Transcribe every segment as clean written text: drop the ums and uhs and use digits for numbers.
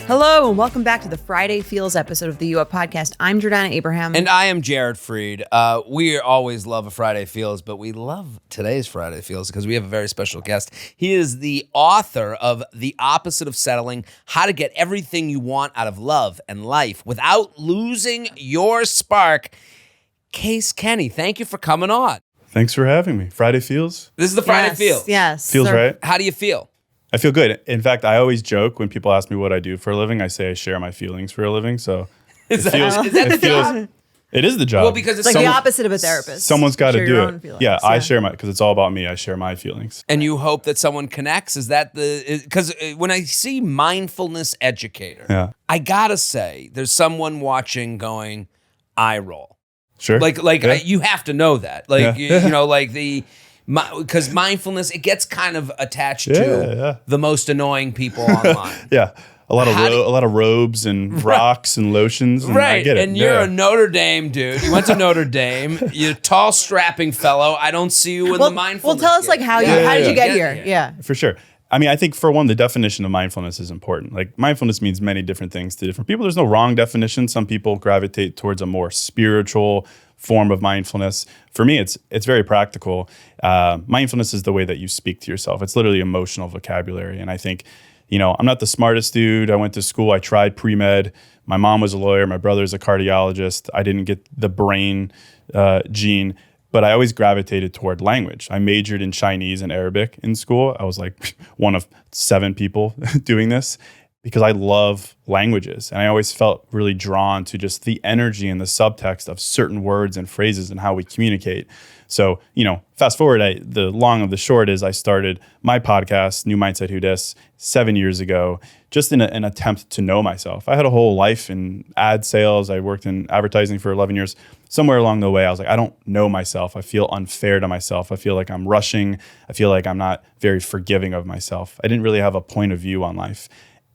Hello, and welcome back to the Friday Feels episode of the U Up podcast. I'm Jordana Abraham. And I am Jared Freed. We always love a Friday Feels, but we love today's Friday Feels because we have a very special guest. He is the author of The Opposite of Settling, How to Get Everything You Want Out of Love and Life Without Losing Your Spark. Case Kenny, thank you for coming on. Thanks for having me. Friday Feels? This is the Friday Feels. Yes. Feels right. How do you feel? I feel good. In fact, I always joke when people ask me what I do for a living, I say I share my feelings for a living. So Is that the job? It is the job. Well, because It's like the opposite of a therapist. Someone's got to Share do your it. own feelings. Yeah, I share because it's all about me. I share my feelings. And you hope that someone connects? Is that because when I see mindfulness educator, I gotta say, there's someone watching going, eye roll. Sure. You have to know that. Because mindfulness, it gets kind of attached to the most annoying people online. Yeah. A lot of robes and rocks and lotions. And right. I get it. And you're a Notre Dame dude. You went to Notre Dame. You're a tall, strapping fellow. I don't see you in the mindfulness. Well, tell us how did you get here? Yeah. For sure. I mean, I think for one, the definition of mindfulness is important. Like mindfulness means many different things to different people. There's no wrong definition. Some people gravitate towards a more spiritual form of mindfulness. For me, it's very practical. Mindfulness is the way that you speak to yourself. It's literally emotional vocabulary. And I think, I'm not the smartest dude. I went to school. I tried pre-med. My mom was a lawyer. My brother's a cardiologist. I didn't get the brain gene, but I always gravitated toward language. I majored in Chinese and Arabic in school. I was like one of 7 people doing this because I love languages. And I always felt really drawn to just the energy and the subtext of certain words and phrases and how we communicate. So, fast forward, the long of the short is I started my podcast, New Mindset Who Dis, 7 years ago, just in an attempt to know myself. I had a whole life in ad sales. I worked in advertising for 11 years. Somewhere along the way, I was like, I don't know myself. I feel unfair to myself. I feel like I'm rushing. I feel like I'm not very forgiving of myself. I didn't really have a point of view on life.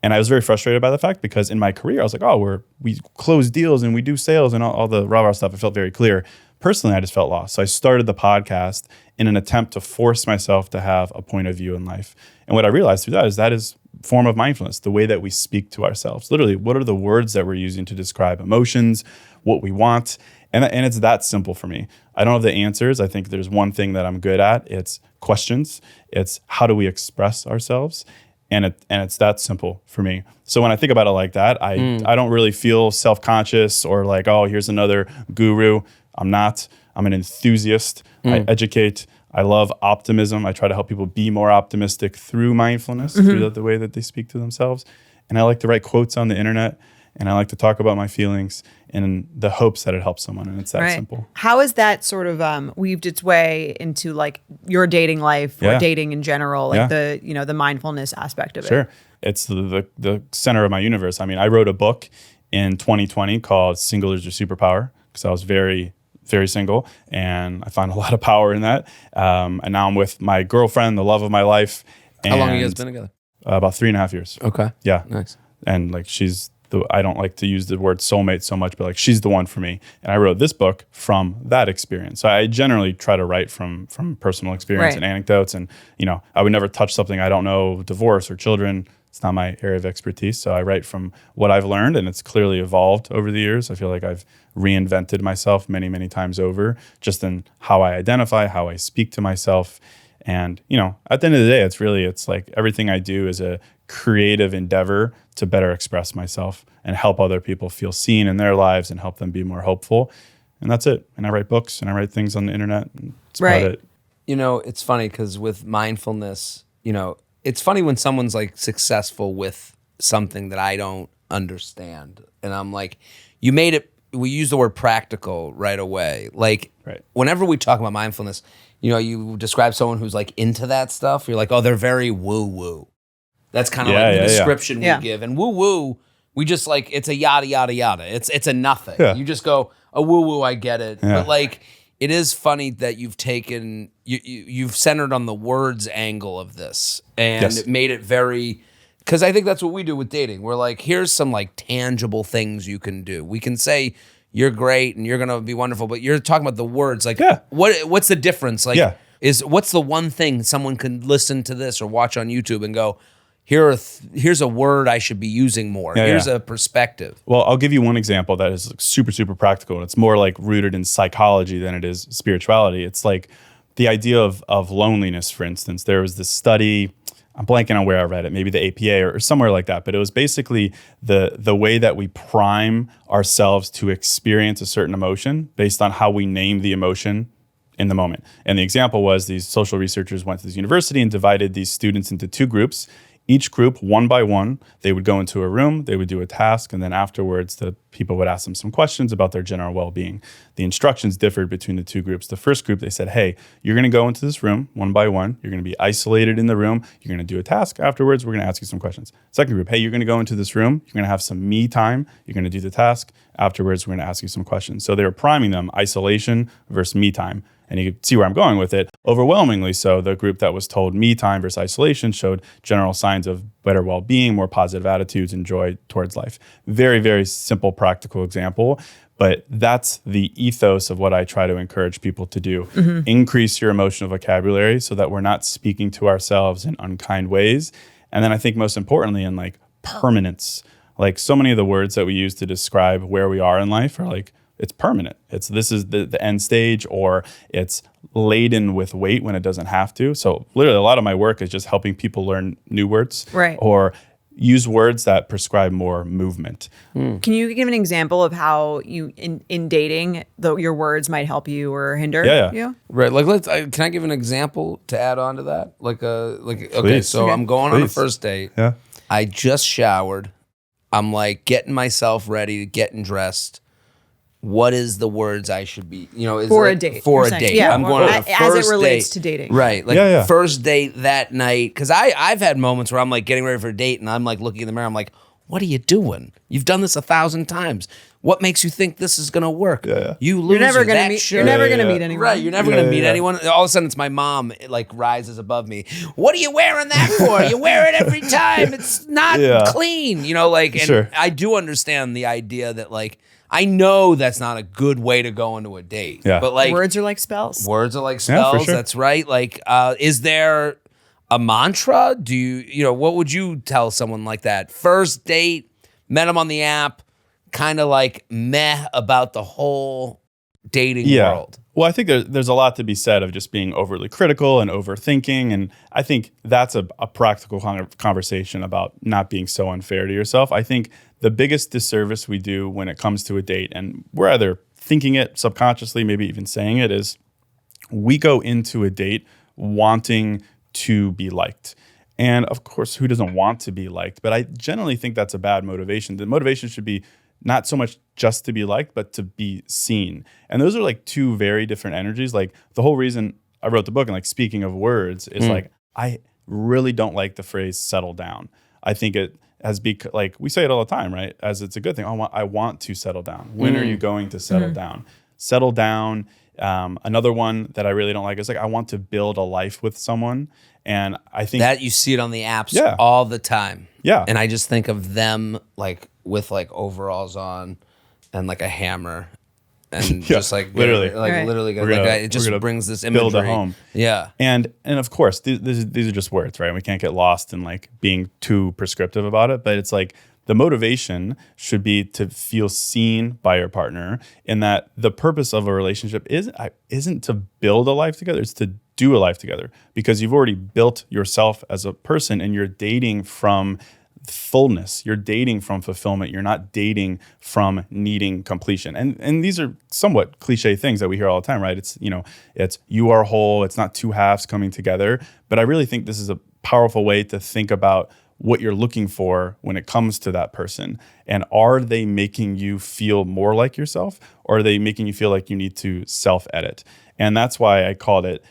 And I was very frustrated by the fact because in my career, I was like, we close deals and we do sales and all the rah-rah stuff. I felt very clear. Personally, I just felt lost. So I started the podcast in an attempt to force myself to have a point of view in life. And what I realized through that is form of mindfulness, the way that we speak to ourselves. Literally, what are the words that we're using to describe emotions, what we want? And it's that simple for me. I don't have the answers. I think there's one thing that I'm good at. It's questions. It's how do we express ourselves? And it's that simple for me. So when I think about it like that, I don't really feel self-conscious or like, oh, here's another guru. I'm not. I'm an enthusiast. I educate. I love optimism. I try to help people be more optimistic through mindfulness, through the way that they speak to themselves. And I like to write quotes on the internet. And I like to talk about my feelings in the hopes that it helps someone. And it's that simple. How has that sort of weaved its way into like your dating life or dating in general, like the mindfulness aspect of it? Sure. It's the center of my universe. I mean, I wrote a book in 2020 called Single Is Your Superpower because I was very, very single. And I found a lot of power in that. And now I'm with my girlfriend, the love of my life. How long have you guys been together? About 3.5 years. Okay. Yeah. Nice. And like I don't like to use the word soulmate so much, but like she's the one for me. And I wrote this book from that experience. So I generally try to write from personal experience and anecdotes. And, I would never touch something I don't know, divorce or children. It's not my area of expertise. So I write from what I've learned, and it's clearly evolved over the years. I feel like I've reinvented myself many, many times over, just in how I identify, how I speak to myself. And, at the end of the day, it's like everything I do is a creative endeavor to better express myself and help other people feel seen in their lives and help them be more hopeful. And that's it. And I write books and I write things on the internet. And that's about it. It's funny because with mindfulness, it's funny when someone's like successful with something that I don't understand. And I'm like, we use the word practical right away. Like whenever we talk about mindfulness, you describe someone who's like into that stuff. You're like, oh, they're very woo-woo. That's kind of like the description we give. And woo-woo, we just like, it's a yada, yada, yada. It's a nothing. Yeah. You just go, a woo-woo, I get it. Yeah. But like, it is funny that you've taken, you've centered on the words angle of this and made it very, because I think that's what we do with dating. We're like, here's some like tangible things you can do. We can say, you're great and you're going to be wonderful, but you're talking about the words. Like, what's the difference? Like, what's the one thing someone can listen to this or watch on YouTube and go, here's a word I should be using more. Here's a perspective. Well, I'll give you one example that is like super, super practical. And it's more like rooted in psychology than it is spirituality. It's like the idea of loneliness, for instance. There was this study, I'm blanking on where I read it, maybe the APA or somewhere like that. But it was basically the way that we prime ourselves to experience a certain emotion based on how we name the emotion in the moment. And the example was these social researchers went to this university and divided these students into two groups. Each group, one by one, they would go into a room, they would do a task, and then afterwards the people would ask them some questions about their general well-being. The instructions differed between the two groups. The first group, they said, hey, you're going to go into this room one by one. You're going to be isolated in the room. You're going to do a task. Afterwards, we're going to ask you some questions. Second group, hey, you're going to go into this room. You're going to have some me time. You're going to do the task. Afterwards, we're going to ask you some questions. So they were priming them, isolation versus me time. And you can see where I'm going with it. Overwhelmingly so, the group that was told me time versus isolation showed general signs of better well-being, more positive attitudes, and joy towards life. Very, very simple, practical example. But that's the ethos of what I try to encourage people to do. Mm-hmm. Increase your emotional vocabulary so that we're not speaking to ourselves in unkind ways. And then I think most importantly, in like permanence. Like so many of the words that we use to describe where we are in life are like, it's permanent. This is the end stage, or it's laden with weight when it doesn't have to. So literally a lot of my work is just helping people learn new words, right, or use words that prescribe more movement. Can you give an example of how you in dating your words might help you or hinder you? Right. Like can I give an example to add on to that? Okay, Please. so I'm going on a first date. Yeah. I just showered. I'm like getting myself ready, getting dressed. What is the words I should be, for a date? For a date. Yeah. I'm going on a first as it relates date. to dating. Right. First date that night. Because I've had moments where I'm like getting ready for a date and I'm like looking in the mirror. I'm like, what are you doing? You've done this 1,000 times. What makes you think this is going to work? Yeah. You loser. You're never going to meet anyone. Right. You're never going to meet anyone. All of a sudden it's my mom like rises above me. What are you wearing that for? You wear it every time. It's not clean. And I do understand the idea that like, I know that's not a good way to go into a date. Yeah. But like words are like spells. Words are like spells. For sure. That's right. Like, is there a mantra? Do you what would you tell someone like that? First date, met him on the app, kind of like meh about the whole dating world. Well, I think there's a lot to be said of just being overly critical and overthinking. And I think that's a practical conversation about not being so unfair to yourself. I think the biggest disservice we do when it comes to a date, and we're either thinking it subconsciously, maybe even saying it, is we go into a date wanting to be liked. And of course, who doesn't want to be liked? But I generally think that's a bad motivation. The motivation should be not so much just to be liked, but to be seen. And those are like two very different energies. Like the whole reason I wrote the book and like speaking of words is like, I really don't like the phrase settle down. I think it has like we say it all the time, right? As it's a good thing. I want to settle down. When are you going to settle down? Settle down. Another one that I really don't like is like, I want to build a life with someone. And I think that you see it on the apps all the time. Yeah. And I just think of them like with like overalls on and like a hammer and just like literally it just brings this imagery. Build a home. Yeah. And of course, these are just words, right? We can't get lost in like being too prescriptive about it, but it's like the motivation should be to feel seen by your partner, and that the purpose of a relationship isn't to build a life together, it's to do a life together, because you've already built yourself as a person and you're dating from fullness. You're dating from fulfillment. You're not dating from needing completion. And these are somewhat cliche things that we hear all the time, right? It's you are whole. It's not two halves coming together. But I really think this is a powerful way to think about what you're looking for when it comes to that person. And are they making you feel more like yourself, or are they making you feel like you need to self-edit? And that's why I called it,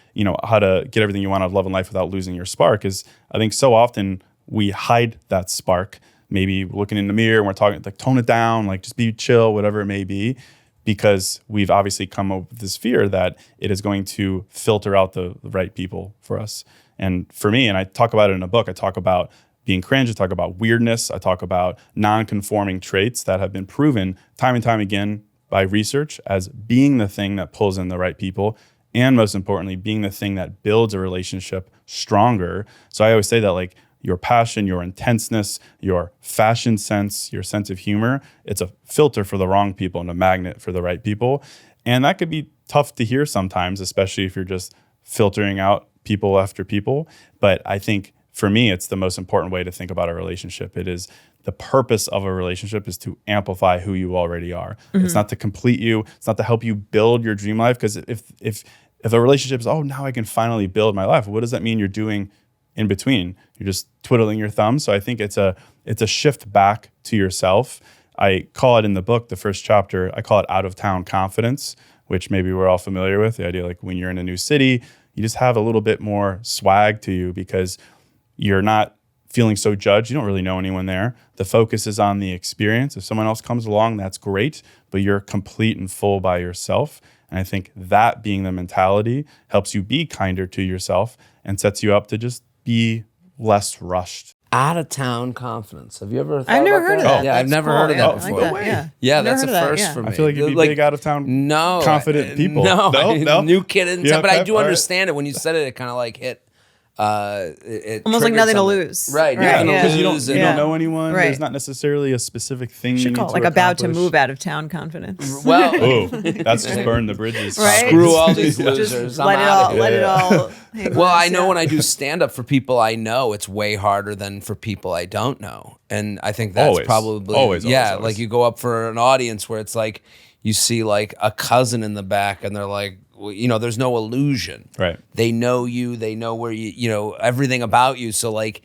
how to get everything you want out of love and life without losing your spark. Is I think so often we hide that spark, maybe looking in the mirror and we're talking like, tone it down, like just be chill, whatever it may be, because we've obviously come up with this fear that it is going to filter out the right people for us. And for me, and I talk about it in a book, I talk about being cringe, I talk about weirdness, I talk about non-conforming traits that have been proven time and time again by research as being the thing that pulls in the right people, and most importantly, being the thing that builds a relationship stronger. So I always say that, like, your passion, your intenseness, your fashion sense, your sense of humor. It's a filter for the wrong people and a magnet for the right people. And that could be tough to hear sometimes, especially if you're just filtering out people after people. But I think for me, it's the most important way to think about a relationship. It is the purpose of a relationship is to amplify who you already are. Mm-hmm. It's not to complete you. It's not to help you build your dream life. Because if a relationship is, oh, now I can finally build my life, what does that mean you're doing in between? You're just twiddling your thumbs. So I think it's a shift back to yourself. I call it in the book, the first chapter, I call it out of town confidence, which maybe we're all familiar with. The idea like when you're in a new city, you just have a little bit more swag to you because you're not feeling so judged. You don't really know anyone there. The focus is on the experience. If someone else comes along, that's great, but you're complete and full by yourself. And I think that being the mentality helps you be kinder to yourself and sets you up to just be less rushed. Out of town confidence. Have you ever thought I've never about heard that? of that. Yeah, I've never heard of that before. Like that, Yeah, that's a first for me. I feel like you'd be big out of town confident people. No, new kid in town. But I do understand it. When you said it, it kind of like hit. It almost like nothing to lose. Right. Because you don't know anyone. Right. There's not necessarily a specific thing you need call it to like about to accomplish. move out of town confidence. Well, oh, that's just burn the bridges. Right? Screw all these losers. Just I'm let it outta all. here. Let it all. hang Well, loose, I know when I do stand up for people I know, it's way harder than for people I don't know. And I think that's probably always. Like you go up for an audience where it's like you see like a cousin in the back and they're like, you know, there's no illusion. Right. They know you, they know where you know, everything about you. So like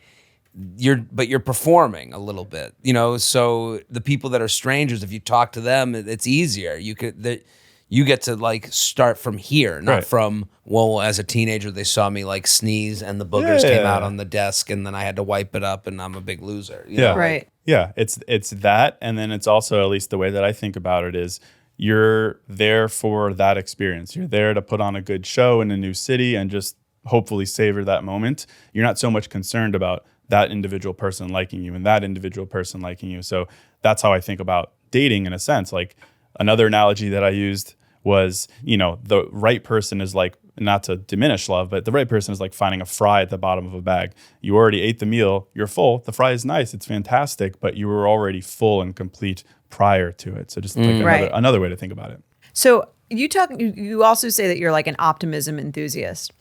you're performing a little bit, you know, so the people that are strangers, if you talk to them, it's easier. You get to like start from here, not from, well, as a teenager, they saw me like sneeze and the boogers came out on the desk and then I had to wipe it up and I'm a big loser. You know? Right. Yeah, it's that. And then it's also, at least the way that I think about it is, you're there for that experience. You're there to put on a good show in a new city and just hopefully savor that moment. You're not so much concerned about that individual person liking you and that individual person liking you. So that's how I think about dating in a sense. Like another analogy that I used was, you know, the right person is like, not to diminish love, but the right person is like finding a fry at the bottom of a bag. You already ate the meal, you're full. The fry is nice, it's fantastic, but you were already full and complete prior to it. So just like another way to think about it. So you also say that you're like an optimism enthusiast.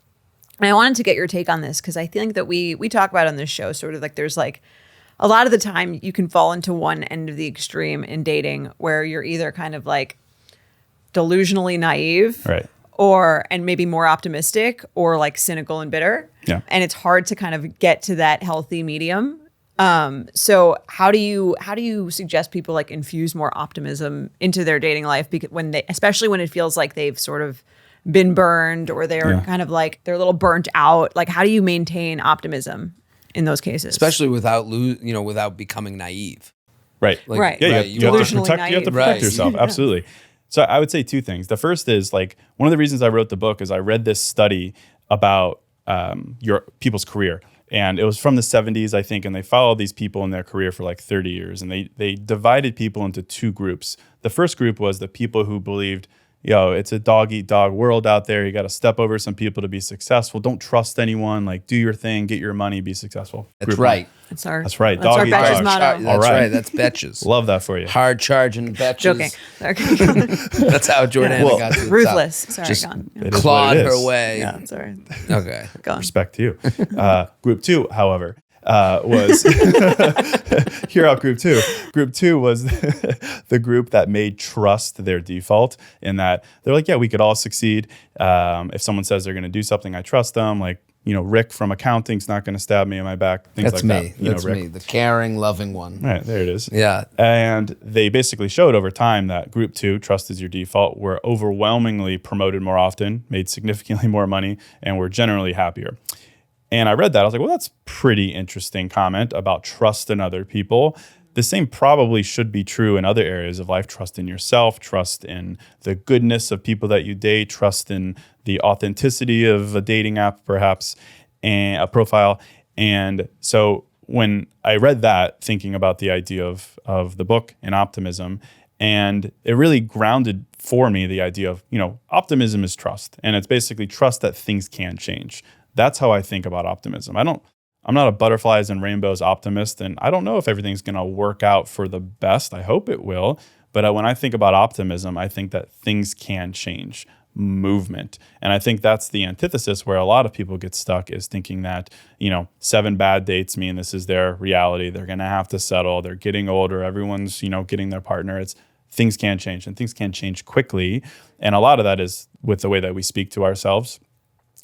And I wanted to get your take on this because I think that we talk about on this show sort of like there's like a lot of the time you can fall into one end of the extreme in dating where you're either kind of like delusionally naive, right, and maybe more optimistic or like cynical and bitter. Yeah. And it's hard to kind of get to that healthy medium. So how do you suggest people like infuse more optimism into their dating life? Because especially when it feels like they've sort of been burned or they're kind of like, they're a little burnt out. Like, how do you maintain optimism in those cases? Especially without becoming naive. Right. Like, right. Yeah, right. you have to protect yourself. Absolutely. So I would say two things. The first is like, one of the reasons I wrote the book is I read this study about your people's career. And it was from the 70s, I think, and they followed these people in their career for like 30 years. And they divided people into two groups. The first group was the people who believed, it's a dog-eat-dog world out there. You got to step over some people to be successful. Don't trust anyone. Like, do your thing, get your money, be successful. That's right. That's right. That's right. That's our Betches motto. That's right. That's Betches. Love that for you. Hard charging Betches. Joking. That's how Jordana got to the ruthless. top. Sorry, Just gone. clawed her way. Yeah, sorry. Okay. Gone. Respect to you. Group two, however, was hear out group two. Group two was the group that made trust their default, in that they're like, yeah, we could all succeed. If someone says they're going to do something, I trust them. Like, Rick from accounting's not going to stab me in my back. Things That's like me. that. That's me. The caring, loving one. Right, there it is. Yeah. And they basically showed over time that group two, trust is your default, were overwhelmingly promoted more often, made significantly more money, and were generally happier. And I read that. I was like, well, that's pretty interesting comment about trust in other people. The same probably should be true in other areas of life. Trust in yourself, trust in the goodness of people that you date, trust in the authenticity of a dating app, perhaps, and a profile. And so when I read that, thinking about the idea of the book and optimism, and it really grounded for me the idea of, optimism is trust. And it's basically trust that things can change. That's how I think about optimism. I'm not a butterflies and rainbows optimist, and I don't know if everything's going to work out for the best. I hope it will. But when I think about optimism, I think that things can change, movement. And I think that's the antithesis where a lot of people get stuck, is thinking that, 7 bad dates mean this is their reality. They're going to have to settle. They're getting older. Everyone's, getting their partner. Things can change, and things can change quickly. And a lot of that is with the way that we speak to ourselves.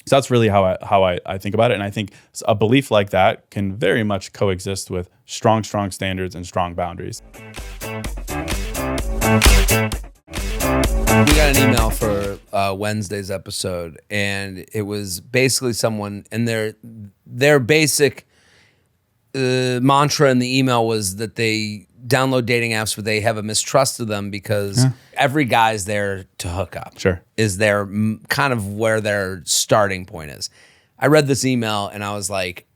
So that's really how I think about it. And I think a belief like that can very much coexist with strong standards and strong boundaries. We got an email for Wednesday's episode, and it was basically someone, and their basic mantra in the email was that they download dating apps, but they have a mistrust of them because every guy's there to hook up. Sure. Is their kind of where their starting point is. I read this email and I was like,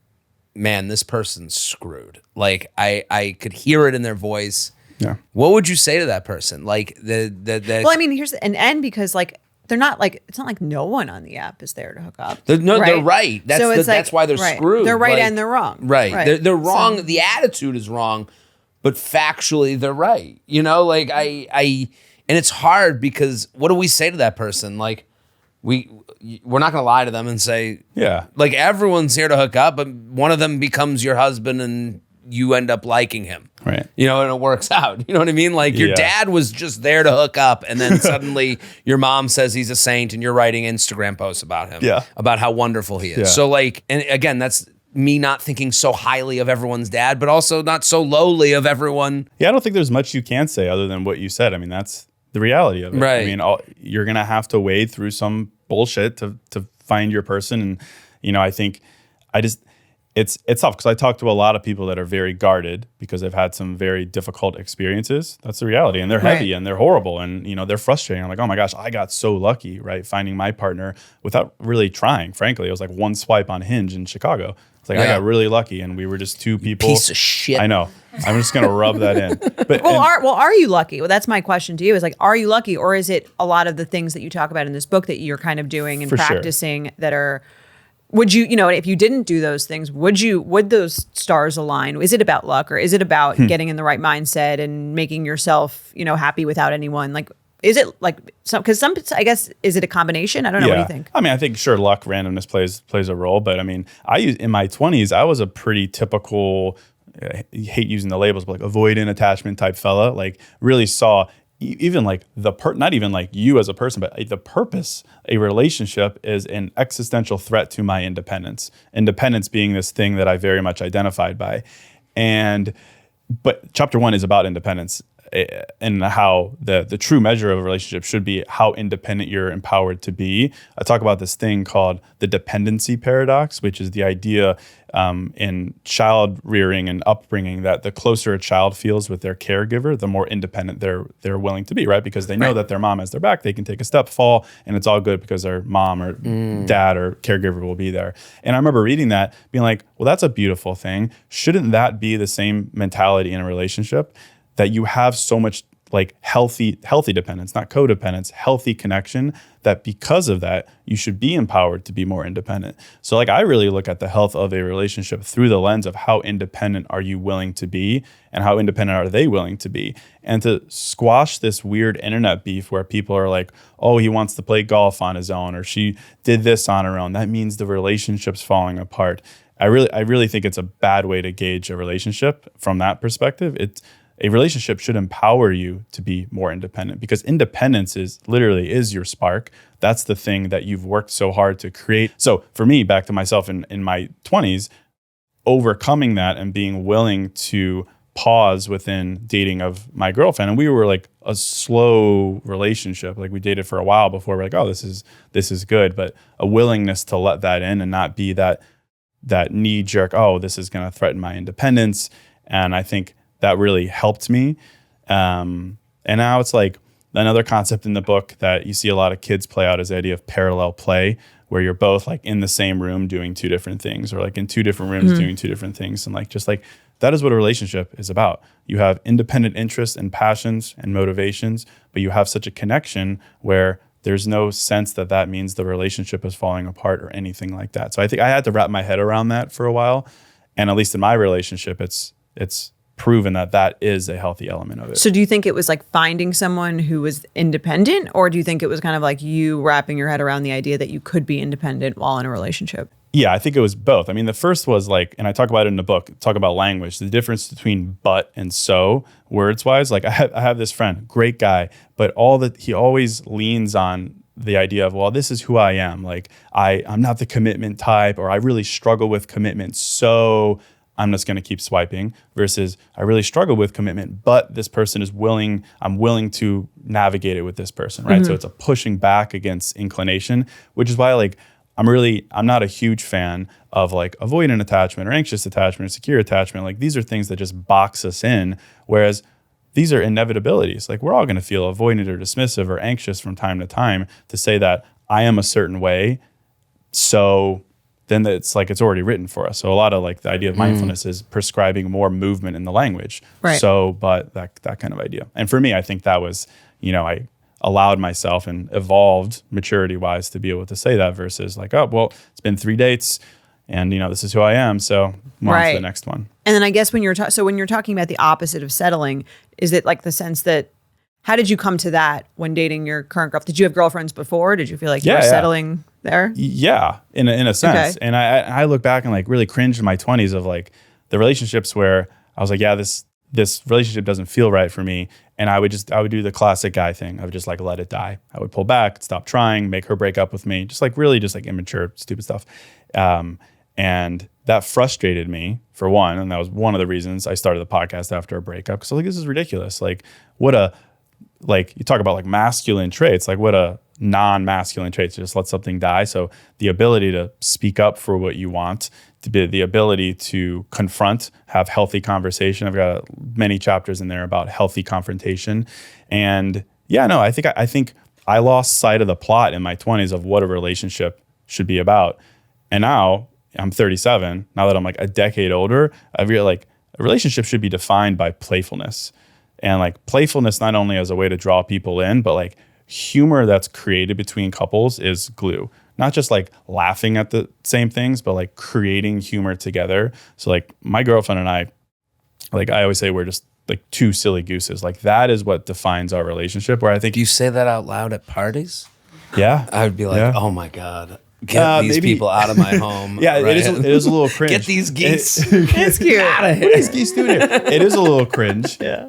man, this person's screwed. Like I could hear it in their voice. Yeah. What would you say to that person? Like the Well, I mean, here's an end, because like they're not like, it's not like no one on the app is there to hook up. They're right. That's why they're screwed. They're right, like, and they're wrong. Right. They're wrong. So, the attitude is wrong, but factually they're right. Like I and it's hard because what do we say to that person? Like we're not going to lie to them and say, like everyone's here to hook up, but one of them becomes your husband and you end up liking him. Right. And it works out. You know what I mean? Like your dad was just there to hook up, and then suddenly your mom says he's a saint and you're writing Instagram posts about him. Yeah. About how wonderful he is. Yeah. So like, and again, that's me not thinking so highly of everyone's dad, but also not so lowly of everyone. Yeah, I don't think there's much you can say other than what you said. I mean, that's the reality of it. Right. I mean, you're going to have to wade through some bullshit to find your person. And, I think it's tough because I talk to a lot of people that are very guarded because they've had some very difficult experiences. That's the reality. And they're heavy and they're horrible and, they're frustrating. I'm like, oh my gosh, I got so lucky, right? Finding my partner without really trying, frankly. It was like one swipe on Hinge in Chicago. It's like, I got really lucky and we were just two people. Piece of shit. I know. I'm just going to rub that in. But are you lucky? Well, that's my question to you, is like, are you lucky, or is it a lot of the things that you talk about in this book that you're kind of doing and practicing that are, would you, if you didn't do those things, would those stars align? Is it about luck, or is it about getting in the right mindset and making yourself, happy without anyone? Like, is it like because I guess, is it a combination? I don't know. What do you think? I mean, I think sure, luck, randomness plays a role, but I mean, in my 20s, I was a pretty typical, I hate using the labels, but like avoidant attachment type fella. Like really saw even like not even like you as a person, but the purpose, a relationship is an existential threat to my independence. Independence being this thing that I very much identified by. But chapter 1 is about independence and how the true measure of a relationship should be how independent you're empowered to be. I talk about this thing called the dependency paradox, which is the idea in child rearing and upbringing that the closer a child feels with their caregiver, the more independent they're willing to be, right? Because they know that their mom has their back, they can take a step, fall, and it's all good because their mom or dad or caregiver will be there. And I remember reading that, being like, well, that's a beautiful thing. Shouldn't that be the same mentality in a relationship? That you have so much like healthy dependence, not codependence, healthy connection, that because of that, you should be empowered to be more independent. So like I really look at the health of a relationship through the lens of how independent are you willing to be and how independent are they willing to be? And to squash this weird internet beef where people are like, oh, he wants to play golf on his own, or she did this on her own. That means the relationship's falling apart. I really think it's a bad way to gauge a relationship from that perspective. A relationship should empower you to be more independent, because independence is your spark. That's the thing that you've worked so hard to create. So for me, back to myself in my 20s, overcoming that and being willing to pause within dating of my girlfriend. And we were like a slow relationship. Like we dated for a while before we're like, oh, this is good. But a willingness to let that in and not be that knee jerk, oh, this is going to threaten my independence. And I think that really helped me. And now it's like another concept in the book that you see a lot of kids play out is the idea of parallel play, where you're both like in the same room doing two different things, or like in two different rooms doing two different things. And like, just like, that is what a relationship is about. You have independent interests and passions and motivations, but you have such a connection where there's no sense that means the relationship is falling apart or anything like that. So I think I had to wrap my head around that for a while. And at least in my relationship, it's proven that is a healthy element of it. So do you think it was like finding someone who was independent, or do you think it was kind of like you wrapping your head around the idea that you could be independent while in a relationship? Yeah, I think it was both. I mean, the first was like, and I talk about it in the book, talk about language, the difference between but and so, words wise. Like I have this friend, great guy, but he always leans on the idea of, well, this is who I am. Like I'm not the commitment type, or I really struggle with commitment, so I'm just going to keep swiping, versus I really struggle with commitment, but this person is willing, I'm willing to navigate it with this person, right? So it's a pushing back against inclination, which is why like I'm not a huge fan of like avoidant attachment or anxious attachment or secure attachment. Like these are things that just box us in, whereas these are inevitabilities. Like we're all going to feel avoidant or dismissive or anxious from time to time. To say that I am a certain way, so then it's like it's already written for us. So a lot of like the idea of mindfulness is prescribing more movement in the language. Right. So, but that kind of idea. And for me, I think that was, I allowed myself and evolved maturity-wise to be able to say that, versus like, oh, well, it's been 3 dates and, this is who I am. So on to the next one. And then I guess when you're talking about the opposite of settling, is it like the sense that, how did you come to that when dating your current girlfriend? Did you have girlfriends before? Did you feel like you were settling there? Yeah, in a sense. Okay. And I look back and like really cringe in my 20s of like the relationships where I was like, yeah, this relationship doesn't feel right for me. And I would do the classic guy thing. I would just like let it die. I would pull back, stop trying, make her break up with me. Just like really just like immature, stupid stuff. And that frustrated me for one. And that was one of the reasons I started the podcast after a breakup. Cause I was like, this is ridiculous. Like you talk about like masculine traits, like what a non-masculine traits, just let something die. So the ability to speak up for what you want, to be the ability to confront, have healthy conversation. I've got many chapters in there about healthy confrontation. And I think I lost sight of the plot in my 20s of what a relationship should be about. And now I'm 37. Now that I'm like a decade older, I feel like a relationship should be defined by playfulness. And like playfulness, not only as a way to draw people in, but like humor that's created between couples is glue. Not just like laughing at the same things, but like creating humor together. So like my girlfriend and I, like I always say, we're just like two silly gooses. Like that is what defines our relationship. Where I think you say that out loud at parties. Yeah, I would be like, oh my God. Get these people out of my home. Yeah, right? it is a little cringe. Get these geese. It's cute. What are these geese doing here? It is a little cringe. Yeah.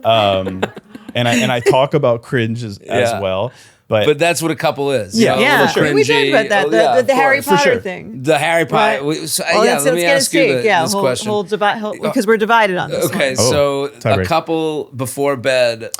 And I talk about cringe as well. But that's what a couple is. Yeah, yeah. sure. We talked about that. The Harry Potter thing. The Harry Potter. Right. Let me ask you this question. Because we're divided on this. Okay, one. so a couple before bed.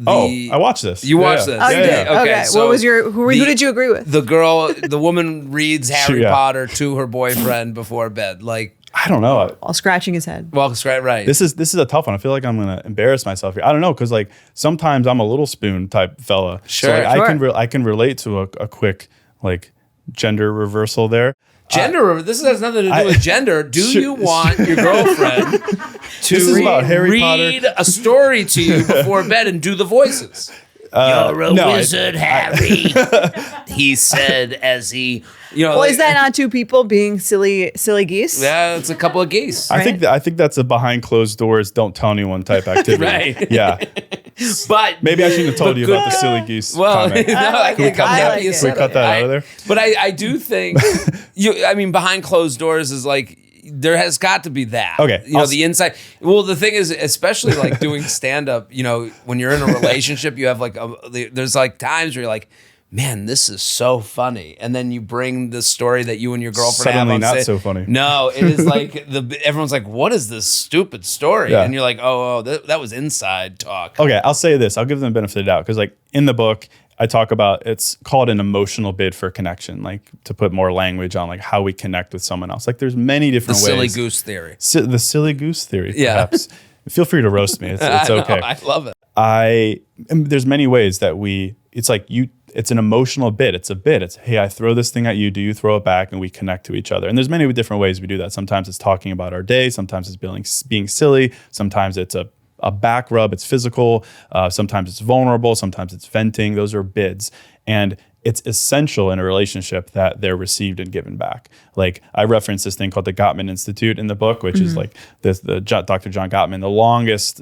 I watched this. You watched this? Oh, you did? Okay. So who did you agree with? The woman reads Harry Potter to her boyfriend before bed. Like, I don't know. While scratching his head. Right. This is a tough one. I feel like I'm gonna embarrass myself here. I don't know, because like sometimes I'm a little spoon type fella. Sure. So like, I can relate to a quick like gender reversal there. Gender. This has nothing to do with gender. Do you want your girlfriend to read a story to you before bed and do the voices? You're a wizard, Harry. He said as he, Well, is that not two people being silly geese? Yeah, it's a couple of geese. I think that's a behind closed doors, don't tell anyone type activity. Right. Yeah. But maybe I shouldn't have told you about the silly geese. Comment. I think we cut that out of there. But I do think behind closed doors is like, there has got to be that. Okay. The inside. Well, the thing is, especially like doing stand up, when you're in a relationship, you have like, there's like times where you're like, man, this is so funny. And then you bring the story that you and your girlfriend suddenly have on not stage. So funny. No, it is like everyone's like, what is this stupid story? Yeah. And you're like, that was inside talk. Okay, I'll say this. I'll give them the benefit of the doubt, because like in the book, I talk about, it's called an emotional bid for connection, like to put more language on like how we connect with someone else. Like there's many different ways. The silly goose theory. The silly goose theory, perhaps. Feel free to roast me. It's okay. I love it. There's many ways that it's an emotional bid. It's a bid. It's, hey, I throw this thing at you. Do you throw it back? And we connect to each other. And there's many different ways we do that. Sometimes it's talking about our day. Sometimes it's being silly. Sometimes it's a back rub. It's physical. Sometimes it's vulnerable. Sometimes it's venting. Those are bids. And it's essential in a relationship that they're received and given back. Like I reference this thing called the Gottman Institute in the book, which is like Dr. John Gottman, the longest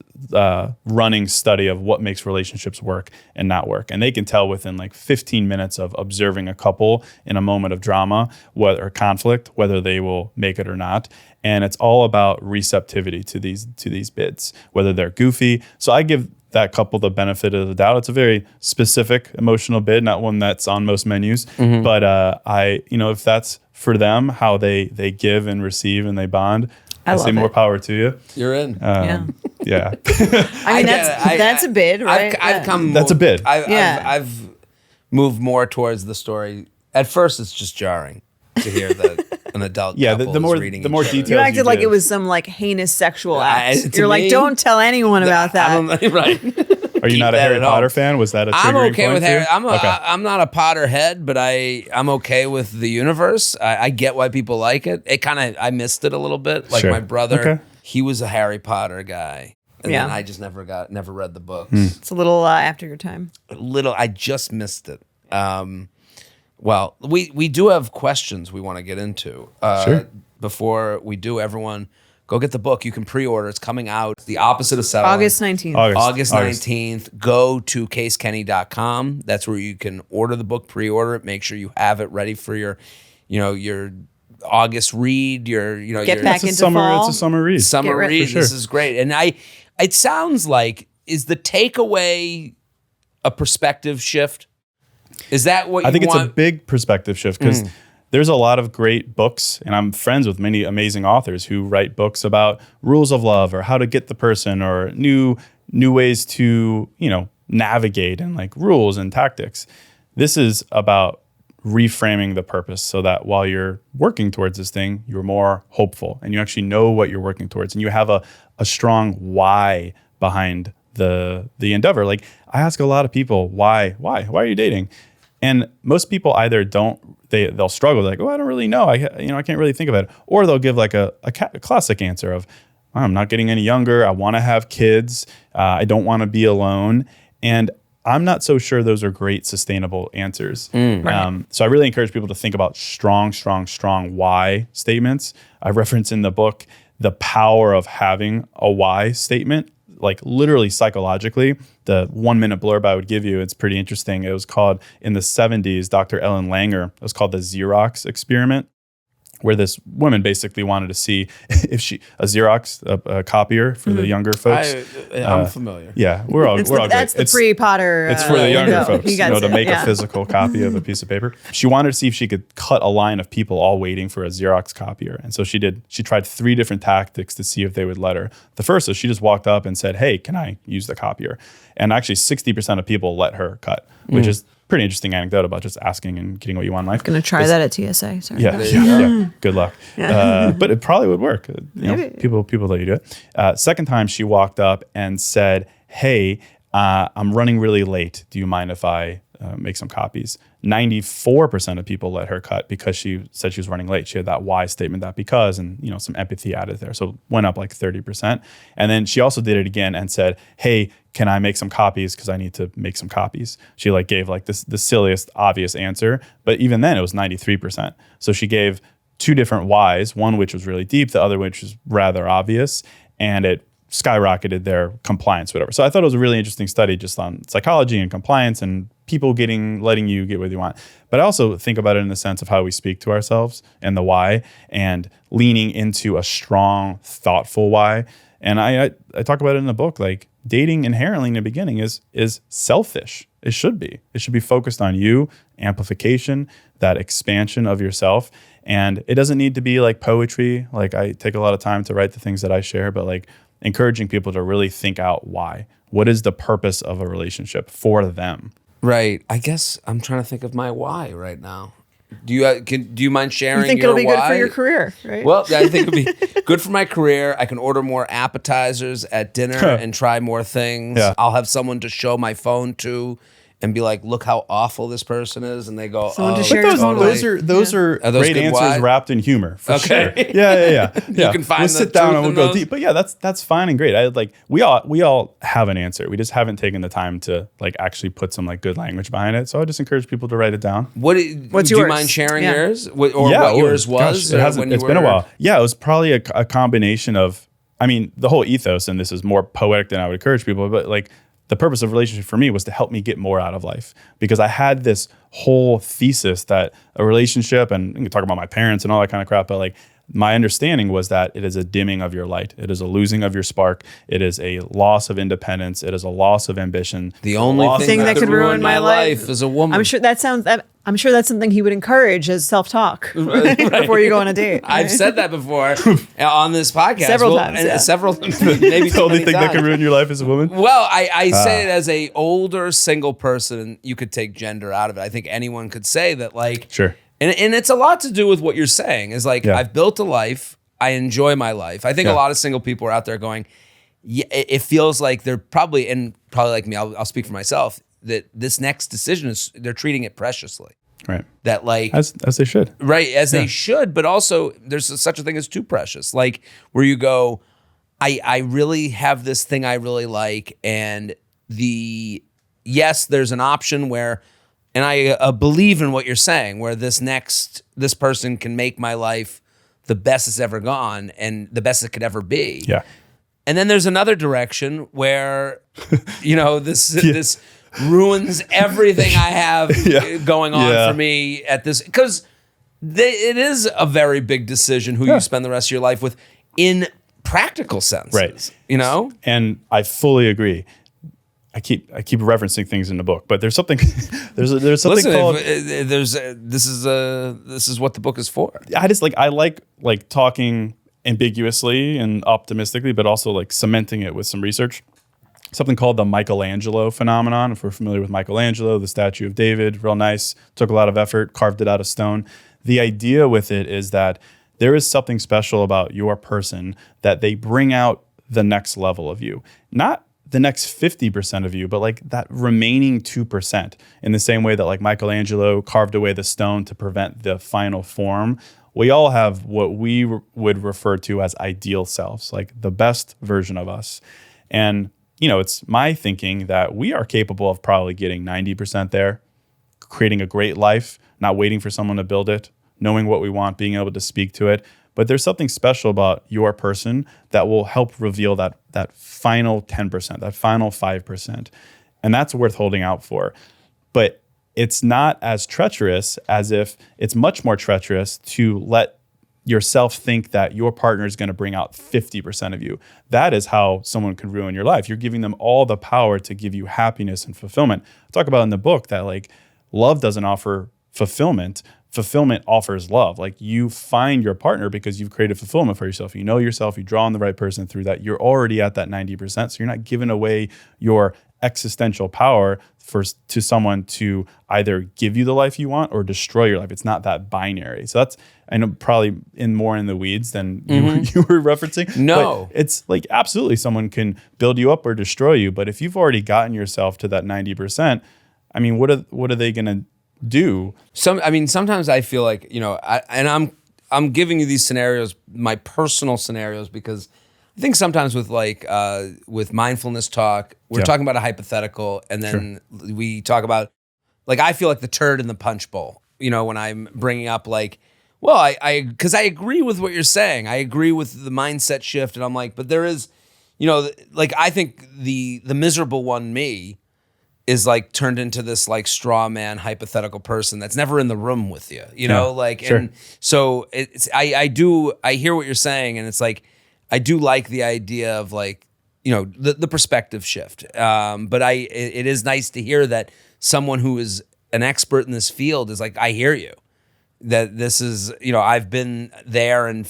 running study of what makes relationships work and not work. And they can tell within like 15 minutes of observing a couple in a moment of drama or conflict, whether they will make it or not. And it's all about receptivity to these bids, whether they're goofy. So I give that couple the benefit of the doubt. It's a very specific emotional bid, not one that's on most menus. But if that's for them, how they give and receive and they bond, I say more power to you. You're in. Yeah. I mean, that's a bid, right? That's a bid. I've moved more towards the story. At first, it's just jarring to hear that an adult couple is reading the more each other. details You acted like give. it was some like heinous sexual act. You're me, like, don't tell anyone about that. Right. Are you not a Harry Potter fan? Was that a triggering I'm okay point with for you? Harry. I'm not a Potterhead, but I'm okay with the universe. I get why people like it. I missed it a little bit. Like my brother, he was a Harry Potter guy. And then I just never read the books. It's a little after your time. I just missed it. Well, we do have questions we want to get into. Before we do, everyone, go get the book. You can pre-order. It's coming out. It's The Opposite of Settling. August 19th. August 19th. Go to casekenny.com. That's where you can order the book, pre-order it. Make sure you have it ready for your August read. Get back into fall. It's a summer read. Summer read. For sure. This is great. And it sounds like, is the takeaway a perspective shift? Is that what you want? I think it's a big perspective shift because there's a lot of great books, and I'm friends with many amazing authors who write books about rules of love or how to get the person or new ways to, navigate and like rules and tactics. This is about reframing the purpose so that while you're working towards this thing, you're more hopeful and you actually know what you're working towards and you have a strong why behind the endeavor. Like I ask a lot of people, why are you dating? And most people either they'll struggle. They're like, oh, I don't really know. I can't really think of it. Or they'll give like a classic answer of, I'm not getting any younger. I want to have kids. I don't want to be alone. And I'm not so sure those are great sustainable answers. Right. So I really encourage people to think about strong why statements. I reference in the book the power of having a why statement. Like literally psychologically, the 1 minute blurb I would give you, it's pretty interesting. It was called, in the 70s, Dr. Ellen Langer, it was called the Xerox experiment, where this woman basically wanted to see if a Xerox, a copier for the younger folks. I'm familiar. Yeah, we're all That's great. the pre-Potter. It's for the younger folks, to make a physical copy of a piece of paper. She wanted to see if she could cut a line of people all waiting for a Xerox copier. And so she tried 3 different tactics to see if they would let her. The first is she just walked up and said, hey, can I use the copier? And actually 60% of people let her cut, which is pretty interesting anecdote about just asking and getting what you want in life. Going to try that at TSA. Sorry. Yeah. Good luck. Yeah. But it probably would work. People let you do it. Second time she walked up and said, hey, I'm running really late. Do you mind if I make some copies? 94% of people let her cut because she said she was running late. She had that why statement, that because, and some empathy added there. So it went up like 30%. And then she also did it again and said, hey, can I make some copies? Because I need to make some copies. She gave the silliest obvious answer, but even then it was 93%. So she gave 2 different whys, one which was really deep, the other which was rather obvious, and it skyrocketed their compliance, whatever. So I thought it was a really interesting study just on psychology and compliance and people letting you get what you want. But I also think about it in the sense of how we speak to ourselves and the why, and leaning into a strong, thoughtful why. And I talk about it in the book, like dating inherently in the beginning is selfish. It should be. It should be focused on you, amplification, that expansion of yourself. And it doesn't need to be like poetry. Like I take a lot of time to write the things that I share, but like encouraging people to really think out why. What is the purpose of a relationship for them? Right. I guess I'm trying to think of my why right now. Do you mind sharing? You think your it'll be why? good for your career, right? Well, I think it'll be good for my career. I can order more appetizers at dinner and try more things. Yeah. I'll have someone to show my phone to and be like, look how awful this person is, and they go, Someone to oh, share But your own those life. those are Are those great good answers why? wrapped in humor, for Okay. sure. Yeah. can find we'll the sit down truth and we'll in go those? deep. But yeah, that's fine and great. We all have an answer. We just haven't taken the time to like actually put some like good language behind it. So I just encourage people to write it down. What's do you yours? mind sharing Yeah. yours? What yours was? Gosh, it hasn't. when you It's been a were- while. Yeah, it was probably a combination of. I mean, the whole ethos, and this is more poetic than I would encourage people, but like the purpose of relationship for me was to help me get more out of life, because I had this whole thesis that a relationship, and we can talk about my parents and all that kind of crap, but like my understanding was that it is a dimming of your light. It is a losing of your spark. It is a loss of independence. It is a loss of ambition. The only loss thing of that could ruin my life is a woman. I'm sure that's something he would encourage as self-talk before you go on a date. I've said that before on this podcast. Several times, and yeah. Several, maybe The too only many thing that can times. ruin your life is a woman. Well, I say it as a older single person. You could take gender out of it. I think anyone could say that, like, Sure. And it's a lot to do with what you're saying. Is like, Yeah. I've built a life. I enjoy my life. I think a Yeah. lot of single people are out there going, yeah, it feels like they're probably like me. I'll speak for myself, that this next decision they're treating it preciously. Right. That like As they should. right as they should, but also there's such a thing as too precious, like where you go, I really have this thing I really like, and yes, there's an option where, and I believe in what you're saying, where this person can make my life the best it's ever gone and the best it could ever be. Yeah. And then there's another direction where, this ruins everything I have going on Yeah. for me at this, because it is a very big decision who you spend the rest of your life with in practical sense. Right. You know? And I fully agree. I keep referencing things in the book, but there's something there's something Listen, called this is what the book is for. I like talking ambiguously and optimistically, but also like cementing it with some research. Something called the Michelangelo phenomenon. If we're familiar with Michelangelo, the statue of David, real nice, took a lot of effort, carved it out of stone. The idea with it is that there is something special about your person, that they bring out the next level of you. Not the next 50% of you, but like that remaining 2%, in the same way that like Michelangelo carved away the stone to prevent the final form. We all have what we would refer to as ideal selves, like the best version of us. And, it's my thinking that we are capable of probably getting 90% there, creating a great life, not waiting for someone to build it, knowing what we want, being able to speak to it. But there's something special about your person that will help reveal that final 10%, that final 5%. And that's worth holding out for. But it's not as treacherous as if it's much more treacherous to let yourself think that your partner is going to bring out 50% of you. That is how someone could ruin your life. You're giving them all the power to give you happiness and fulfillment. I talk about in the book that like love doesn't offer fulfillment. Fulfillment offers love. Like you find your partner because you've created fulfillment for yourself. You know yourself, you draw on the right person through that. You're already at that 90%. So you're not giving away your existential power to someone to either give you the life you want or destroy your life. It's not that binary. So that's, I know, probably more in the weeds than you were referencing. No. But it's like absolutely someone can build you up or destroy you. But if you've already gotten yourself to that 90%, I mean, what are they going to do? Sometimes I feel like, I'm giving you these scenarios, my personal scenarios, because I think sometimes with mindfulness talk, we're talking about a hypothetical, and then we talk about, like, I feel like the turd in the punch bowl, when I'm bringing up like, well, because I agree with what you're saying. I agree with the mindset shift, and I'm like, but there is, like, I think the miserable one, me, is like turned into this like straw man hypothetical person that's never in the room with you, and so I hear what you're saying, and it's like, I do like the idea of like, the perspective shift. But it is nice to hear that someone who is an expert in this field is like, I hear you, that this is, I've been there and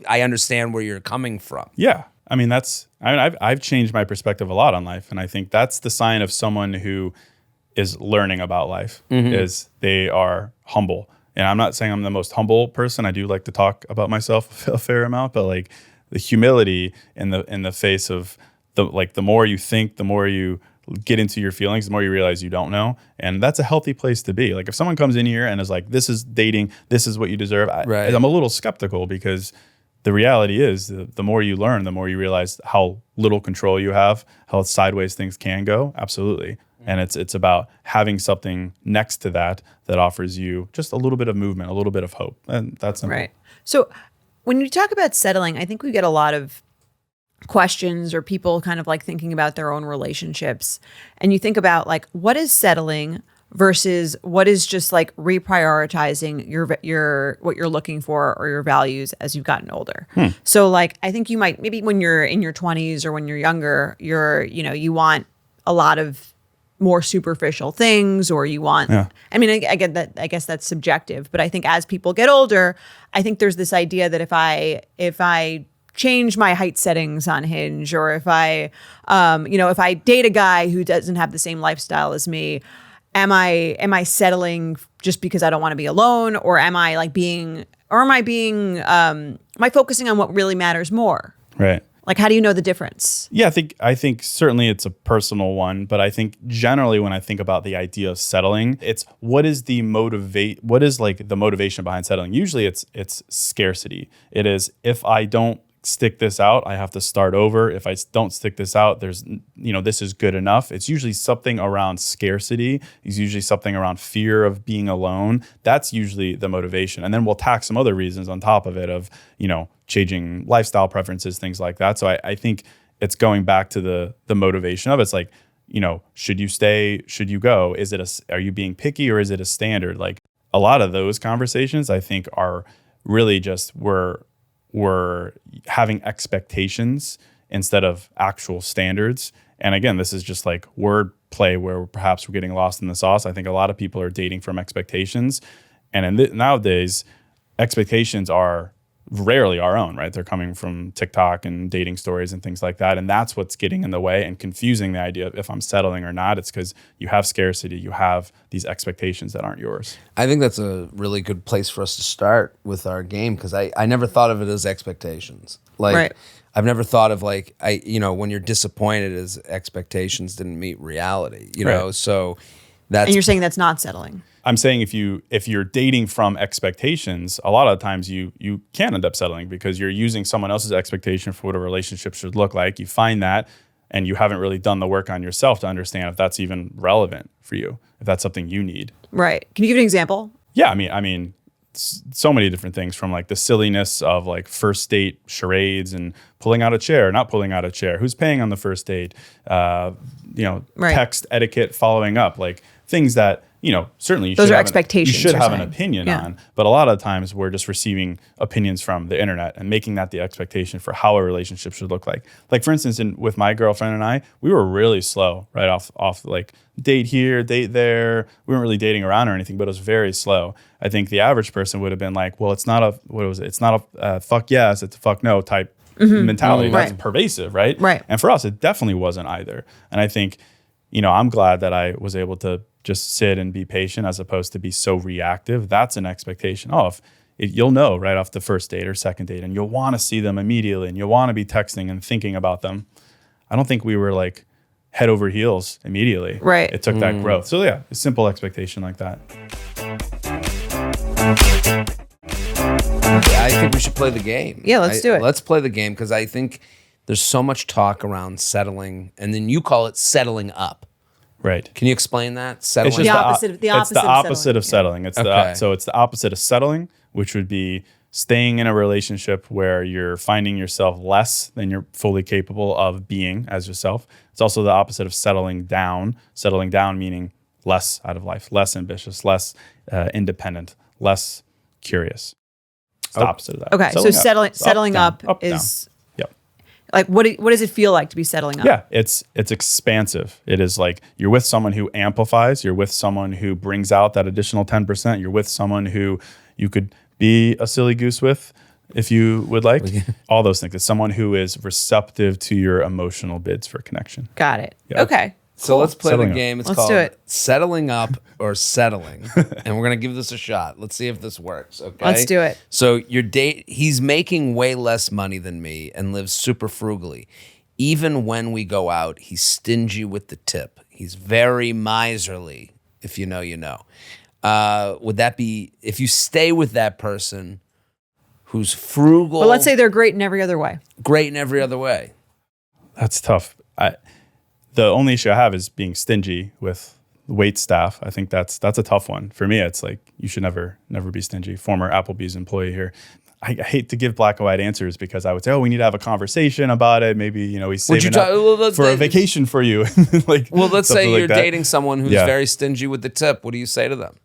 I understand where you're coming from. Yeah. I mean, I've changed my perspective a lot on life. And I think that's the sign of someone who is learning about life, is they are humble. And I'm not saying I'm the most humble person. I do like to talk about myself a fair amount, but like the humility in the face of the more you think, the more you get into your feelings, the more you realize you don't know. And that's a healthy place to be. Like if someone comes in here and is like, this is dating, this is what you deserve. I'm a little skeptical, because the reality is the more you learn, the more you realize how little control you have, how sideways things can go. Absolutely. And it's about having something next to that offers you just a little bit of movement, a little bit of hope. And that's simple. Right. So when you talk about settling, I think we get a lot of questions or people kind of like thinking about their own relationships. And you think about like, what is settling versus what is just like reprioritizing your what you're looking for or your values as you've gotten older. So like, I think you might, maybe when you're in your 20s or when you're younger, you want a lot of more superficial things, or you want, I mean, I get that, I guess that's subjective, but I think as people get older, I think there's this idea that if I change my height settings on Hinge, or if I date a guy who doesn't have the same lifestyle as me, am I settling just because I don't want to be alone, or am I focusing on what really matters more? Right. Like, how do you know the difference? Yeah, I think certainly it's a personal one, but I think generally when I think about the idea of settling, it's what is the motivation behind settling? Usually it's scarcity. It is, if I don't stick this out, I have to start over. If I don't stick this out, this is good enough. It's usually something around scarcity. It's usually something around fear of being alone. That's usually the motivation. And then we'll tack some other reasons on top of it of, changing lifestyle preferences, things like that. So I think it's going back to the motivation of it. It's like, should you stay? Should you go? Are you being picky, or is it a standard? Like a lot of those conversations, I think, are really just we're having expectations instead of actual standards. And again, this is just like word play where perhaps we're getting lost in the sauce. I think a lot of people are dating from expectations. And nowadays, expectations are rarely our own, right? They're coming from TikTok and dating stories and things like that. And that's what's getting in the way and confusing the idea of if I'm settling or not. It's because you have scarcity, you have these expectations that aren't yours. I think that's a really good place for us to start with our game, because I never thought of it as expectations. Like, right. I've never thought of like, when you're disappointed as expectations didn't meet reality, know? So that's... And you're saying that's not settling. I'm saying if you're dating from expectations, a lot of times you can end up settling because you're using someone else's expectation for what a relationship should look like. You find that, and you haven't really done the work on yourself to understand if that's even relevant for you, if that's something you need. Right. Can you give an example? Yeah, I mean, so many different things, from like the silliness of like first date charades and pulling out a chair, not pulling out a chair, who's paying on the first date, right. Text etiquette, following up, like things that, certainly those are expectations. You should have an opinion on, but a lot of times we're just receiving opinions from the internet and making that the expectation for how a relationship should look like. Like for instance, with my girlfriend and I, we were really slow right off like date here, date there. We weren't really dating around or anything, but it was very slow. I think the average person would have been like, well, it's not a fuck yes, it's a fuck no type mentality. That's pervasive, right? Right. And for us, it definitely wasn't either. And I think, I'm glad that I was able to just sit and be patient as opposed to be so reactive. That's an expectation. You'll know right off the first date or second date, and you'll want to see them immediately, and you'll want to be texting and thinking about them. I don't think we were like head over heels immediately. Right. It took that growth. So yeah, a simple expectation like that. I think we should play the game. Yeah, let's do it. Let's play the game, because I think there's so much talk around settling, and then you call it settling up. Right. Can you explain that? Settling. It's just the opposite of settling. It's the opposite of settling, which would be staying in a relationship where you're finding yourself less than you're fully capable of being as yourself. It's also the opposite of settling down. Settling down meaning less out of life, less ambitious, less independent, less curious. It's the opposite of that. Okay, settling up is... Down. Like, what does it feel like to be settling up? Yeah, it's expansive. It is like you're with someone who amplifies. You're with someone who brings out that additional 10%. You're with someone who you could be a silly goose with if you would like. All those things. It's someone who is receptive to your emotional bids for connection. Got it. Yeah. Okay. So let's play the game. Let's do it. Settling Up or Settling. And we're going to give this a shot. Let's see if this works. Okay. Let's do it. So he's making way less money than me and lives super frugally. Even when we go out, he's stingy with the tip. He's very miserly. If you know, you know. Would that be, if you stay with that person who's frugal? But let's say they're great in every other way. Great in every other way. That's tough. The only issue I have is being stingy with wait staff. I think that's a tough one. For me, it's like, you should never be stingy. Former Applebee's employee here. I hate to give black and white answers because I would say, oh, we need to have a conversation about it. Maybe, he's saving up for a vacation for you. Let's say you're like that. dating someone who's very stingy with the tip. What do you say to them?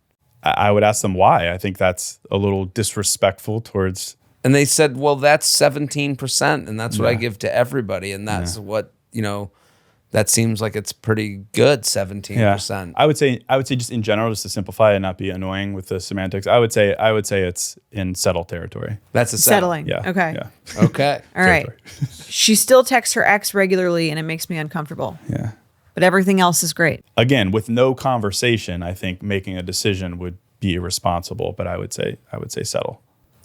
I would ask them why. I think that's a little disrespectful towards. And they said, well, that's 17%, and that's what I give to everybody. And that's what, that seems like it's pretty good, 17%. Yeah. I would say just in general, just to simplify and not be annoying with the semantics, I would say it's in settle territory. That's a Settling. Yeah. Okay. Yeah. Okay. All right. She still texts her ex regularly, and it makes me uncomfortable. Yeah. But everything else is great. Again, with no conversation, I think making a decision would be irresponsible. But I would say settle.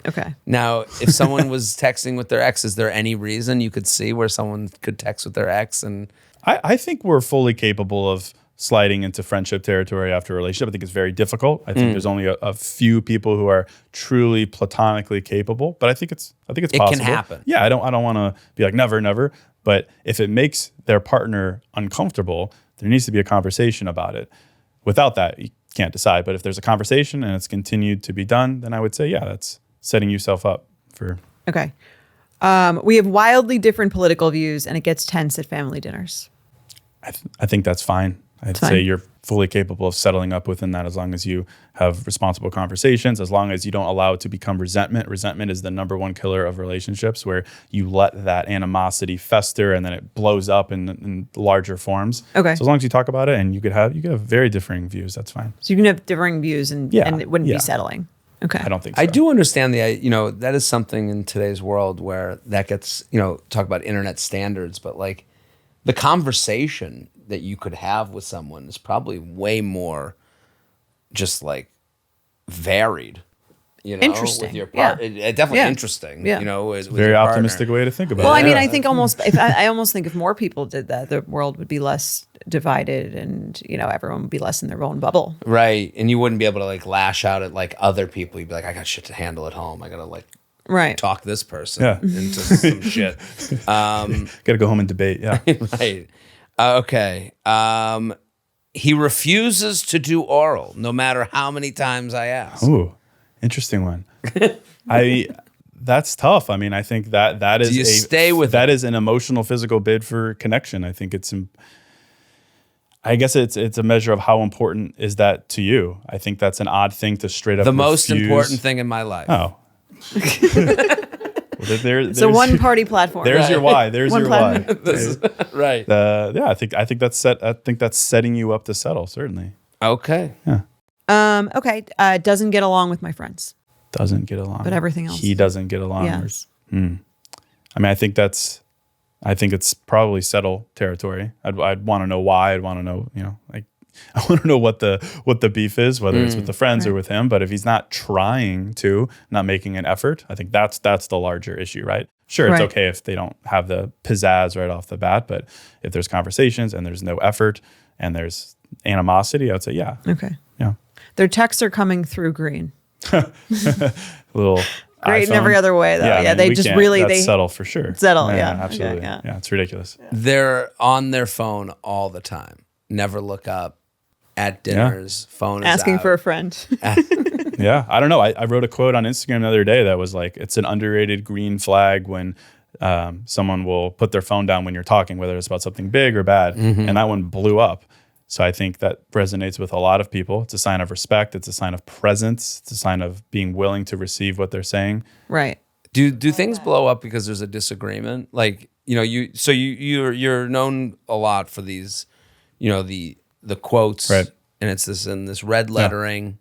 Okay. Now, if someone was texting with their ex, is there any reason you could see where someone could text with their ex? And I think we're fully capable of sliding into friendship territory after a relationship. I think it's very difficult. I think there's only a few people who are truly platonically capable, but I think it's possible. It can happen. Yeah, I don't want to be like never. But if it makes their partner uncomfortable, there needs to be a conversation about it. Without that, you can't decide. But if there's a conversation and it's continued to be done, then I would say, yeah, that's setting yourself up for. Okay. We have wildly different political views, and it gets tense at family dinners. I think that's fine. I'd say you're fully capable of settling up within that as long as you have responsible conversations, as long as you don't allow it to become resentment. Resentment is the number one killer of relationships, where you let that animosity fester and then it blows up in larger forms. Okay. So as long as you talk about it and you could have very differing views, that's fine. So you can have differing views and it wouldn't be settling. Okay. I don't think so. I do understand that is something in today's world where that gets, talk about internet standards, but like the conversation that you could have with someone is probably way more just like varied, interesting. with your partner. Definitely Yeah. interesting, Yeah. with Very your optimistic way to think about it. Well, I mean, I think I almost think if more people did that, the world would be less divided, and everyone would be less in their own bubble. Right, and you wouldn't be able to like lash out at like other people. You'd be like, I got shit to handle at home. I gotta like talk this person into some shit. Gotta go home and debate. Yeah. Right. Okay. He refuses to do oral, no matter how many times I ask. Ooh, interesting one. That's tough. I mean, I think that is stay with that is an emotional, physical bid for connection. I think I guess it's a measure of how important is that to you. I think that's an odd thing to straight up The most refuse. important thing in my life. Oh. It's a one-party platform. There's your why. There's One your why. Right. Yeah, I think that's setting you up to settle, certainly. Okay. Yeah. Okay. Doesn't get along with my friends. Doesn't get along. But everything else. He doesn't get along. Yeah. I mean, I think it's probably settle territory. I'd want to know why. I'd want to know, I want to know what the beef is, whether it's with the friends or with him. But if he's not trying to, not making an effort, I think that's the larger issue, right? Sure, it's okay if they don't have the pizzazz right off the bat, but if there's conversations and there's no effort and there's animosity, I would say, yeah. Okay. Yeah. Their texts are coming through green. Little Great iPhone. in every other way, though. Yeah, they just really that's settle for sure. Settle, absolutely. Okay, yeah, it's ridiculous. Yeah. They're on their phone all the time. Never look up. At dinners, phone is asking out. for a friend. Yeah, I don't know. I wrote a quote on Instagram the other day that was like, it's an underrated green flag when someone will put their phone down when you're talking, whether it's about something big or bad. And that one blew up. So I think that resonates with a lot of people. It's a sign of respect. It's a sign of presence. It's a sign of being willing to receive what they're saying. Right. Do things blow up because there's a disagreement? Like, you're known a lot for these, the quotes, right. And it's this red lettering.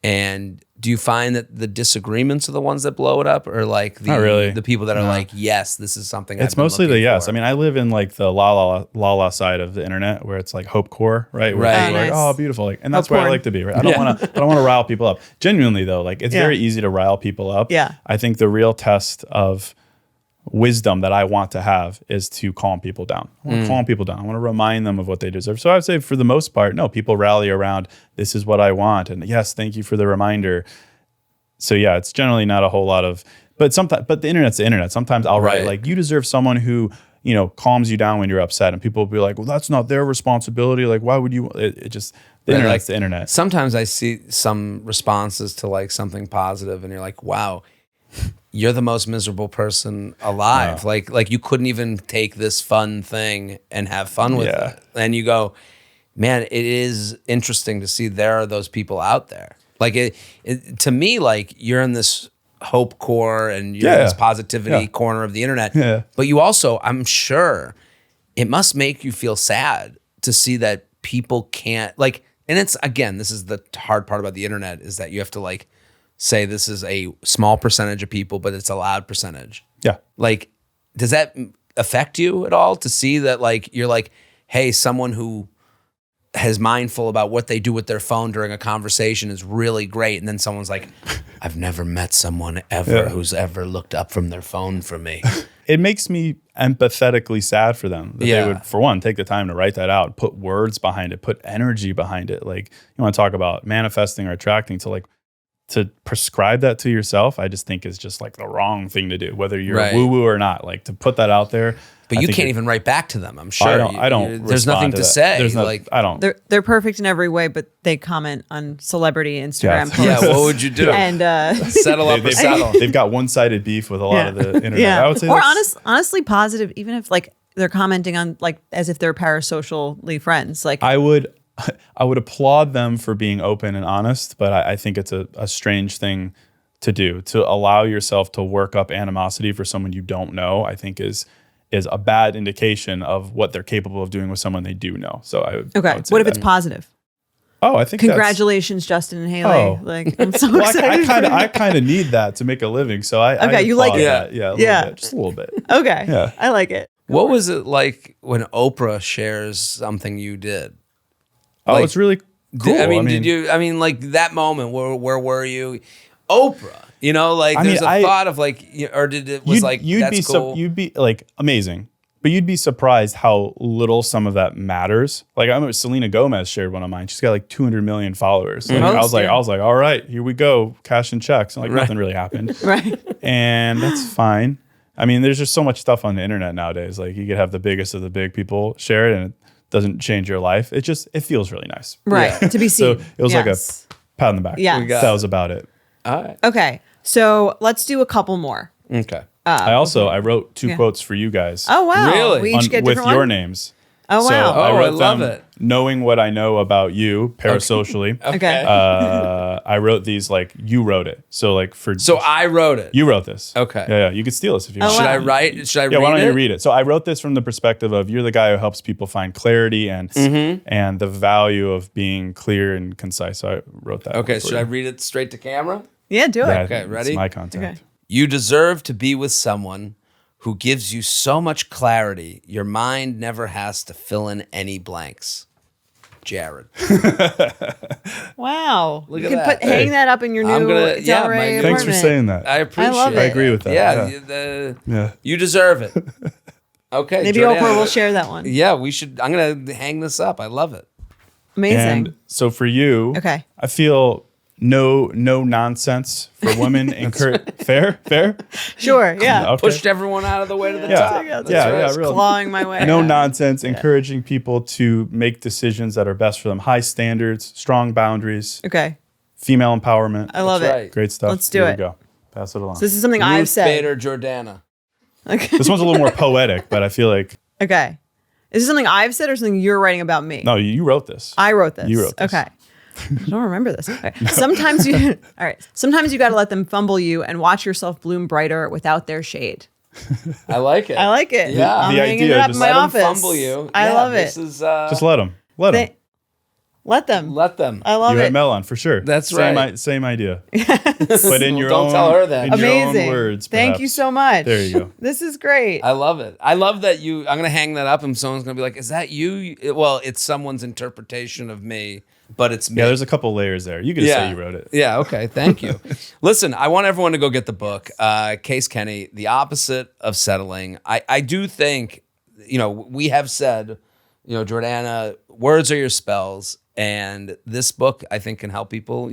And do you find that the disagreements are the ones that blow it up, or like Not really. the people that are like, yes, this is something it's I've been mostly the looking yes. for. I mean, I live in like the la side of the internet where it's like hope core, right? Where Right. people are like, Nice. oh, beautiful. Like, and that's Hope where I porn. like to be, right? I don't want to rile people up. Genuinely though, like it's very easy to rile people up. Yeah. I think the real test of wisdom that I want to have is to calm people down. I want to calm people down. I want to remind them of what they deserve. So I would say for the most part, no, people rally around, this is what I want. And yes, thank you for the reminder. So yeah, it's generally not a whole lot of, but the internet's the internet. Sometimes I'll write like, you deserve someone who, you know, calms you down when you're upset, and people will be like, well, that's not their responsibility. Like, why would you, it just, the internet's the internet. Sometimes I see some responses to like something positive and you're like, wow, you're the most miserable person alive. Wow. Like you couldn't even take this fun thing and have fun with it. And you go, man, it is interesting to see there are those people out there. Like to me, like you're in this hope core and you're in this positivity corner of the internet. Yeah. But you also, I'm sure it must make you feel sad to see that people can't like, and it's, again, this is the hard part about the internet is that you have to like say this is a small percentage of people, but it's a loud percentage. Yeah. Like, does that affect you at all to see that like, you're like, hey, someone who is mindful about what they do with their phone during a conversation is really great. And then someone's like, I've never met someone ever who's ever looked up from their phone for me. It makes me empathetically sad for them that they would, for one, take the time to write that out, put words behind it, put energy behind it. Like, you want to talk about manifesting or attracting, to prescribe that to yourself, I just think is just like the wrong thing to do, whether you're woo-woo or not. Like, to put that out there. But you can't even write back to them, I'm sure. I don't there's nothing to say. I don't. They're perfect in every way, but they comment on celebrity Instagram posts. Yeah, what would you do? And settle up or settle. They've got one-sided beef with a lot of the internet. Yeah. I would say or honestly positive, even if like they're commenting on like as if they're parasocially friends. Like I would applaud them for being open and honest, but I think it's a strange thing to do, to allow yourself to work up animosity for someone you don't know. I think is a bad indication of what they're capable of doing with someone they do know. So I would say what if it's positive? Oh, I think congratulations, Justin and Haley. Oh. Like, I'm so excited. I kind of need that to make a living. So I you like it? Yeah, yeah, just a little bit. Okay, yeah, I like it. What was it like when Oprah shares something you did? Oh, like, it's really cool. I mean, did you? I mean, like that moment. Where were you? Oprah. You know, like there's a thought of like, or did it was like that's cool. You'd be like amazing, but you'd be surprised how little some of that matters. Like I remember Selena Gomez shared one of mine. She's got like 200 million followers. Like, I was like, all right, here we go, cash and checks. And like nothing really happened. Right. And that's fine. I mean, there's just so much stuff on the internet nowadays. Like you could have the biggest of the big people share it, and it doesn't change your life. It feels really nice. Right. To be seen. So it was like a pat on the back. Yeah. That was about it. All right. Okay. So let's do a couple more. Okay. I wrote 2 quotes for you guys. Oh, wow. Really? We each get with different your one? names. Oh, wow. So I wrote love them it. knowing what I know about you parasocially. Okay. I wrote these like you wrote it. So like So I wrote it. you wrote this. Okay. Yeah. You could steal this if you want. Should I write? Should I read it? Yeah, why don't you read it? So I wrote this from the perspective of you're the guy who helps people find clarity and the value of being clear and concise. So I wrote that. Okay. Should I read it straight to camera? Yeah, do it. Yeah, Okay, ready? It's my content. Okay. You deserve to be with someone who gives you so much clarity, your mind never has to fill in any blanks. Jared. Wow. Look you at can that. hang that up in your new Delray Thanks for apartment. saying that. I appreciate love it. it. I agree with that. Yeah. You deserve it. Okay. Maybe Jordana, Oprah will share that one. Yeah, we should. I'm going to hang this up. I love it. Amazing. And so for you, Okay. I feel no nonsense for women. Fair. Sure. Yeah. Okay. Pushed everyone out of the way to the Yeah. top. That's Yeah, right. yeah, real. Clawing my way. No nonsense. Encouraging people to make decisions that are best for them. High standards, strong boundaries, Okay. female empowerment. I love That's it. right. Great stuff. Let's do Here it. we go. Pass it along. So this is something I've Ruth said. Bader Jordana. Okay. This one's a little more poetic, but I feel like Okay. Is this something I've said or something you're writing about me? no, you wrote this. I wrote this. You wrote this. Okay. I don't remember this. Okay. Sometimes you all right. Sometimes you gotta let them fumble you and watch yourself bloom brighter without their shade. I like it. I like it. Yeah. I'm The hanging idea it up just in my Let 'em office. fumble you. I Yeah, love it. This is, Just let them. Let them. Let them. Let them. I love You it. had Mel on for sure. That's same right. Same idea. But in your Don't own, tell her that. in your own Amazing. words. Thank perhaps. you so much. There you go. This is great. I love it. I love that I'm going to hang that up and someone's going to be like, is that you? Well, it's someone's interpretation of me, but it's me. Yeah, there's a couple layers there. You could just say you wrote it. Yeah, okay. Thank you. Listen, I want everyone to go get the book, Case Kenny, The Opposite of Settling. I do think, we have said, Jordana, words are your spells. And this book, I think, can help people,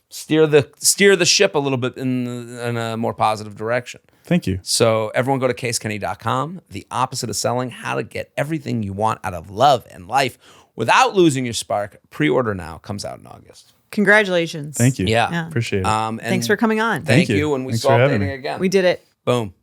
steer the ship a little bit in a more positive direction. Thank you. So everyone go to casekenny.com. The Opposite of Selling, how to get everything you want out of love and life without losing your spark. Pre-order now. Comes out in August. Congratulations. Thank you. Yeah. Appreciate it. And Thanks for coming on. Thank you. you. And we Thanks for solved having dating me. again. We did it. Boom.